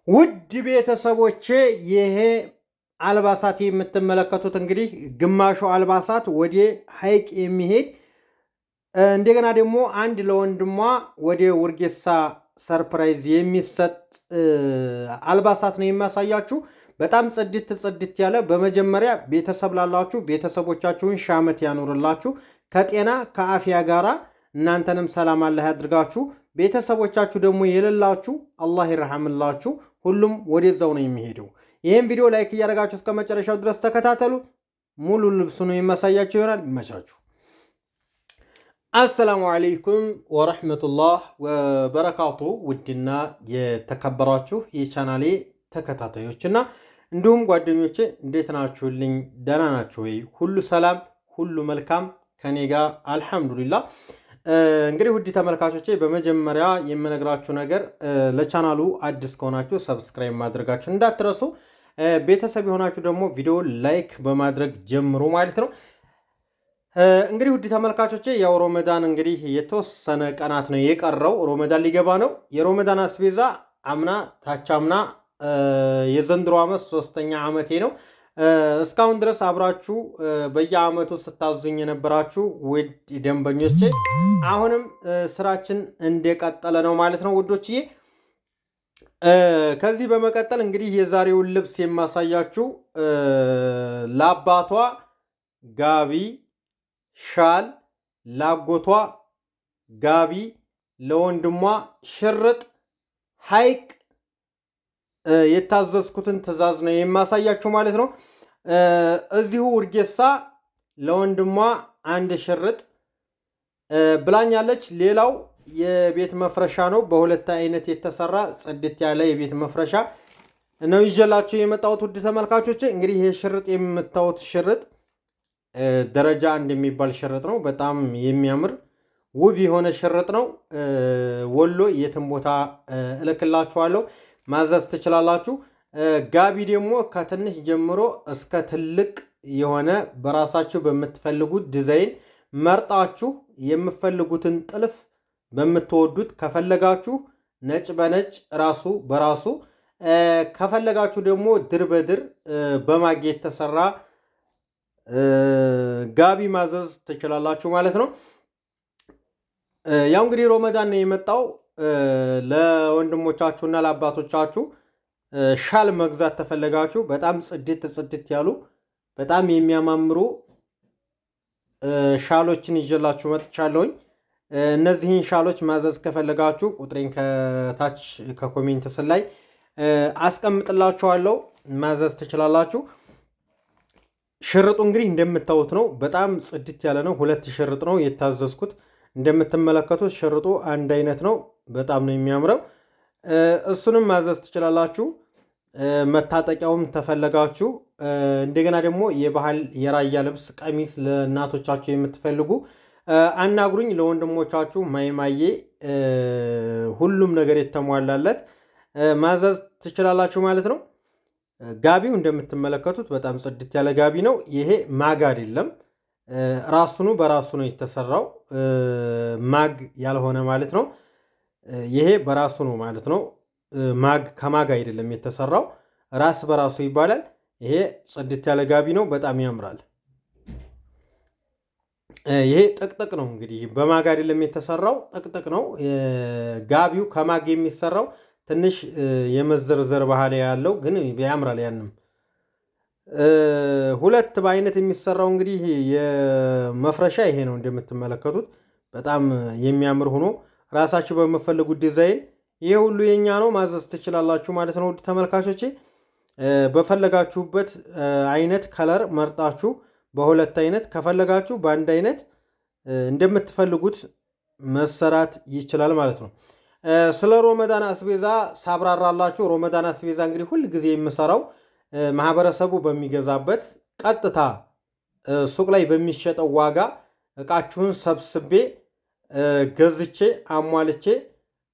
ውድ ቤተሰቦቼ ይሄ አልባሳት የምትመለከቱት እንግዲህ ግማሹ አልባሳት ወደ ሐይቅ የሚሄድ እንደገና ደግሞ አንድ ለወንድሟ ወደ ውርጌሳ ሰርፕራይዝ የሚሰጥ አልባሳት ነው የሚያሳያችሁ። በጣም ጽድት ያለ። በመጀመሪያ ቤተሰብ ላላችሁ ቤተሰቦቻችሁን ሺህ ዓመት ያኑርላችሁ ከጤና ከአፍያ ጋራ እናንተንም ሰላም አላህ ያድርጋችሁ። ቤተሰቦቻችሁ ደግሞ የሌላችሁ አላህ ይርሐምላችሁ። ሁሉም ወደዛው ነው የሚሄደው። ይህን ቪዲዮ ላይክ እያደረጋችሁ እስከ መጨረሻው ድረስ ተከታተሉ። ሙሉ ልብሱን የሚያሳያችሁ ይሆናል። ይመቻችሁ። አሰላሙ አለይኩም ወረሕመቱላህ ወበረካቱ። ውድና የተከበራችሁ የቻናሌ ተከታታዮችና እንዲሁም ጓደኞቼ እንዴት ናችሁልኝ? ደህና ናችሁ ወይ? ሁሉ ሰላም፣ ሁሉ መልካም ከኔ ጋር አልሐምዱሊላህ። እንግዲህ ውድ ተመልካቾቼ በመጀመሪያ የምነግራችሁ ነገር ለቻናሉ አዲስ ከሆናችሁ ሰብስክራይብ ማድረጋችሁ እንዳትረሱ፣ ቤተሰብ የሆናችሁ ደግሞ ቪዲዮ ላይክ በማድረግ ጀምሩ ማለት ነው። እንግዲህ ውድ ተመልካቾቼ ያው ሮመዳን እንግዲህ የተወሰነ ቀናት ነው የቀረው፣ ሮመዳን ሊገባ ነው። የሮመዳን አስቤዛ አምና ታቻምና የዘንድሮ ዓመት 3ኛ ዓመቴ ነው። እስካሁን ድረስ አብራችሁ በየዓመቱ ስታዙኝ የነበራችሁ ውድ ደንበኞቼ አሁንም ስራችን እንደቀጠለ ነው ማለት ነው ውዶችዬ። ከዚህ በመቀጠል እንግዲህ የዛሬውን ልብስ የማሳያችሁ ለአባቷ ጋቢ፣ ሻል፣ ላጎቷ ጋቢ፣ ለወንድሟ ሽርጥ ሐይቅ የታዘዝኩትን ትዕዛዝ ነው የማሳያችሁ ማለት ነው። እዚሁ ውርጌሳ ለወንድሟ አንድ ሽርጥ ብላኛለች። ሌላው የቤት መፍረሻ ነው። በሁለት አይነት የተሰራ ጽድት ያለ የቤት መፍረሻ ነው ይዤላችሁ የመጣሁት ውድ ተመልካቾቼ። እንግዲህ ይሄ ሽርጥ የምታዩት ሽርጥ ደረጃ አንድ የሚባል ሽርጥ ነው። በጣም የሚያምር ውብ የሆነ ሽርጥ ነው። ወሎ የትም ቦታ እልክላችኋለሁ፣ ማዘዝ ትችላላችሁ። ጋቢ ደግሞ ከትንሽ ጀምሮ እስከ ትልቅ የሆነ በራሳችሁ በምትፈልጉት ዲዛይን መርጣችሁ የምትፈልጉትን ጥልፍ በምትወዱት ከፈለጋችሁ ነጭ በነጭ ራሱ በራሱ ከፈለጋችሁ ደግሞ ድር በድር በማጌ የተሰራ ጋቢ ማዘዝ ትችላላችሁ ማለት ነው። ያው እንግዲህ ሮመዳን ነው የመጣው። ለወንድሞቻችሁና ለአባቶቻችሁ ሻል መግዛት ተፈለጋችሁ በጣም ጽድት ያሉ በጣም የሚያማምሩ ሻሎችን ይዤላችሁ መጥቻለሁኝ። እነዚህን ሻሎች ማዘዝ ከፈለጋችሁ ቁጥሬን ከታች ከኮሜንት ስር ላይ አስቀምጥላችኋለሁ፣ ማዘዝ ትችላላችሁ። ሽርጡ እንግዲህ እንደምታዩት ነው። በጣም ጽድት ያለ ነው። 2 ሽርጥ ነው የታዘዝኩት። እንደምትመለከቱት ሽርጡ አንድ አይነት ነው። በጣም ነው የሚያምረው። እሱንም ማዘዝ ትችላላችሁ። መታጠቂያውም ተፈለጋችሁ እንደገና ደግሞ የባህል የራያ ልብስ ቀሚስ ለእናቶቻችሁ የምትፈልጉ አናግሩኝ። ለወንድሞቻችሁ ማይማዬ ሁሉም ነገር የተሟላለት ማዘዝ ትችላላችሁ ማለት ነው። ጋቢው እንደምትመለከቱት በጣም ጽድት ያለ ጋቢ ነው። ይሄ ማግ አይደለም፣ ራሱኑ በራሱ ነው የተሰራው፣ ማግ ያልሆነ ማለት ነው። ይሄ በራሱ ነው ማለት ነው። ማግ ከማግ አይደለም የተሰራው፣ ራስ በራሱ ይባላል። ይሄ ጽድት ያለ ጋቢ ነው፣ በጣም ያምራል። ይሄ ጥቅጥቅ ነው እንግዲህ በማግ አይደለም የተሰራው፣ ጥቅጥቅ ነው ጋቢው። ከማግ የሚሰራው ትንሽ የመዘርዘር ባህል ያለው ግን ያምራል። ያንም 2 በአይነት የሚሰራው እንግዲህ የመፍረሻ ይሄ ነው እንደምትመለከቱት፣ በጣም የሚያምር ሆኖ ራሳችሁ በምትፈልጉት ዲዛይን ይሄ ሁሉ የኛ ነው፣ ማዘዝ ትችላላችሁ ማለት ነው። ውድ ተመልካቾቼ በፈለጋችሁበት አይነት ከለር መርጣችሁ በ2 አይነት ከፈለጋችሁ በአንድ አይነት እንደምትፈልጉት መሰራት ይችላል ማለት ነው። ስለ ሮመዳን አስቤዛ ሳብራራላችሁ፣ ሮመዳን አስቤዛ እንግዲህ ሁል ጊዜ የምሰራው ማህበረሰቡ በሚገዛበት ቀጥታ ሱቅ ላይ በሚሸጠው ዋጋ እቃችሁን ሰብስቤ ገዝቼ አሟልቼ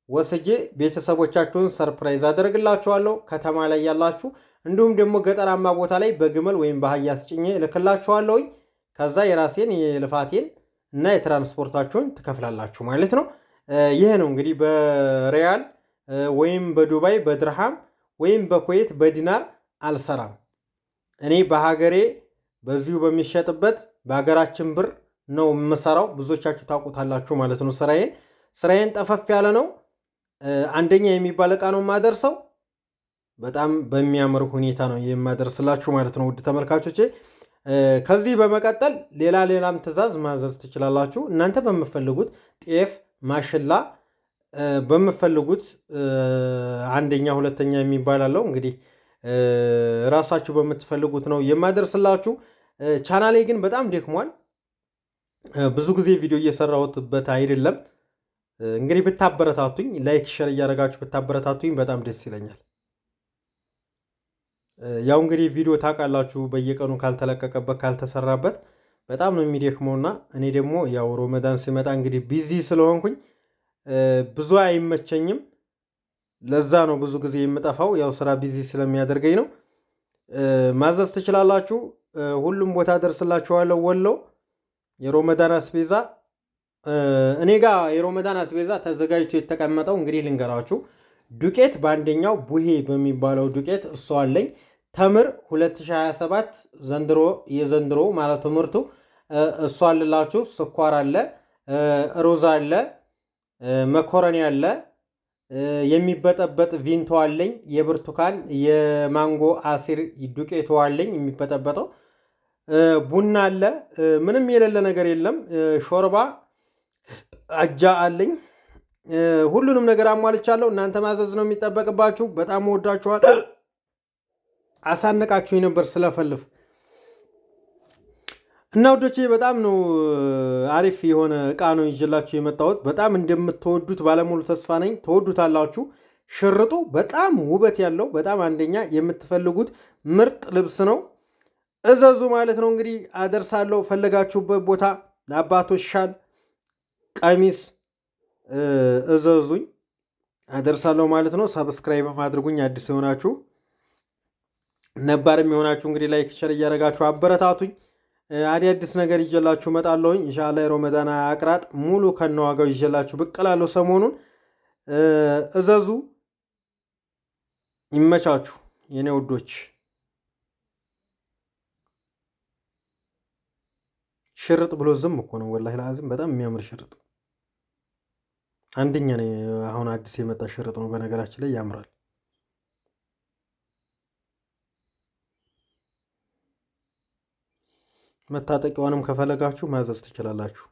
ወስጄ ቤተሰቦቻችሁን ሰርፕራይዝ አደርግላችኋለሁ። ከተማ ላይ ያላችሁ እንዲሁም ደግሞ ገጠራማ ቦታ ላይ በግመል ወይም በአህያ አስጭኜ እልክላችኋለሁ። ከዛ የራሴን የልፋቴን እና የትራንስፖርታችሁን ትከፍላላችሁ ማለት ነው። ይህ ነው እንግዲህ በሪያል ወይም በዱባይ በድርሃም ወይም በኩዌት በዲናር አልሰራም። እኔ በሀገሬ በዚሁ በሚሸጥበት በሀገራችን ብር ነው የምሰራው። ብዙዎቻችሁ ታውቁታላችሁ ማለት ነው። ስራዬን ጠፈፍ ያለ ነው። አንደኛ የሚባል እቃ ነው የማደርሰው። በጣም በሚያምር ሁኔታ ነው የማደርስላችሁ ማለት ነው። ውድ ተመልካቾቼ ከዚህ በመቀጠል ሌላም ትዕዛዝ ማዘዝ ትችላላችሁ። እናንተ በምፈልጉት ጤፍ፣ ማሽላ በምፈልጉት አንደኛ ሁለተኛ የሚባል አለው። እንግዲህ ራሳችሁ በምትፈልጉት ነው የማደርስላችሁ። ቻናሌ ግን በጣም ደክሟል። ብዙ ጊዜ ቪዲዮ እየሰራሁትበት አይደለም። እንግዲህ ብታበረታቱኝ፣ ላይክ ሸር እያደረጋችሁ ብታበረታቱኝ በጣም ደስ ይለኛል። ያው እንግዲህ ቪዲዮ ታውቃላችሁ፣ በየቀኑ ካልተለቀቀበት ካልተሰራበት በጣም ነው የሚደክመውና እኔ ደግሞ ያው ሮመዳን ሲመጣ እንግዲህ ቢዚ ስለሆንኩኝ ብዙ አይመቸኝም። ለዛ ነው ብዙ ጊዜ የምጠፋው፣ ያው ስራ ቢዚ ስለሚያደርገኝ ነው። ማዘዝ ትችላላችሁ። ሁሉም ቦታ ደርስላችኋለሁ። ወሎ የሮመዳን አስቤዛ እኔ ጋር የሮመዳን አስቤዛ ተዘጋጅቶ የተቀመጠው እንግዲህ ልንገራችሁ። ዱቄት በአንደኛው ቡሄ በሚባለው ዱቄት እሱ አለኝ። ተምር 2027 የዘንድሮ ማለት ምርቱ እሱ አለላችሁ። ስኳር አለ፣ ሩዝ አለ፣ መኮረኒ አለ፣ የሚበጠበጥ ቪንቶ አለኝ። የብርቱካን የማንጎ አሲር ዱቄቱ አለኝ የሚበጠበጠው። ቡና አለ። ምንም የሌለ ነገር የለም። ሾርባ አጃ አለኝ። ሁሉንም ነገር አሟልቻለሁ። እናንተ ማዘዝ ነው የሚጠበቅባችሁ። በጣም ወዳችኋል። አሳነቃችሁ ነበር ስለፈልፍ እና ውዶቼ በጣም ነው አሪፍ የሆነ እቃ ነው ይዤላችሁ የመጣሁት። በጣም እንደምትወዱት ባለሙሉ ተስፋ ነኝ። ተወዱታላችሁ። ሽርጡ በጣም ውበት ያለው በጣም አንደኛ የምትፈልጉት ምርጥ ልብስ ነው። እዘዙ ማለት ነው። እንግዲህ አደርሳለሁ ፈለጋችሁበት ቦታ። ለአባቶች ሻል ቀሚስ እዘዙኝ፣ አደርሳለሁ ማለት ነው። ሰብስክራይብ አድርጉኝ አዲስ የሆናችሁ፣ ነባርም የሆናችሁ እንግዲህ ላይክ ሸር እያደረጋችሁ አበረታቱኝ። አዲስ ነገር ይዤላችሁ እመጣለሁኝ። ኢንሻአላህ የሮመዳን አቅራጥ ሙሉ ከነዋጋው ይዤላችሁ ብቅ እላለሁ ሰሞኑን። እዘዙ። ይመቻችሁ የኔ ውዶች። ሽርጥ ብሎ ዝም እኮ ነው ወላሂ ለአዚም በጣም የሚያምር ሽርጥ አንደኛ ነው። አሁን አዲስ የመጣ ሽርጥ ነው በነገራችን ላይ ያምራል። መታጠቂያውንም ከፈለጋችሁ ማዘዝ ትችላላችሁ።